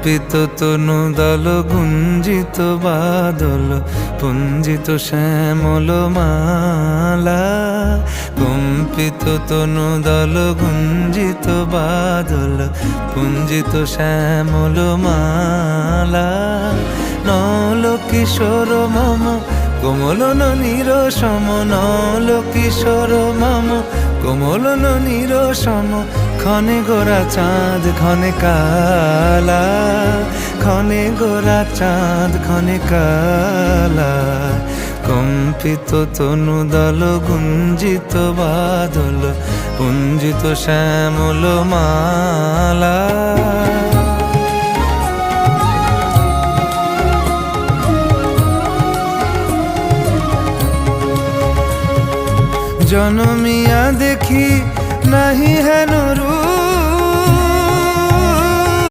কম্পিত তনু দল গুঞ্জিত বাদল পুঞ্জিত শ্যামল মালা। কম্পিত তনু দল গুঞ্জিত বাদল পুঞ্জিত শ্যামল মালা। নল কিশোর মম কোমলন নিরসম, নল কিশোর মম কোমলন নিরসম। ক্ষণে গোরা চাঁদ ক্ষণে কালা, ক্ষণে গোরা চাঁদ ক্ষণে কালা। কম্পিত তনু দল গুঞ্জিত বাদল পুঞ্জিত শ্যামল মালা। জনমিয়া দেখি নাহি হেন রূপ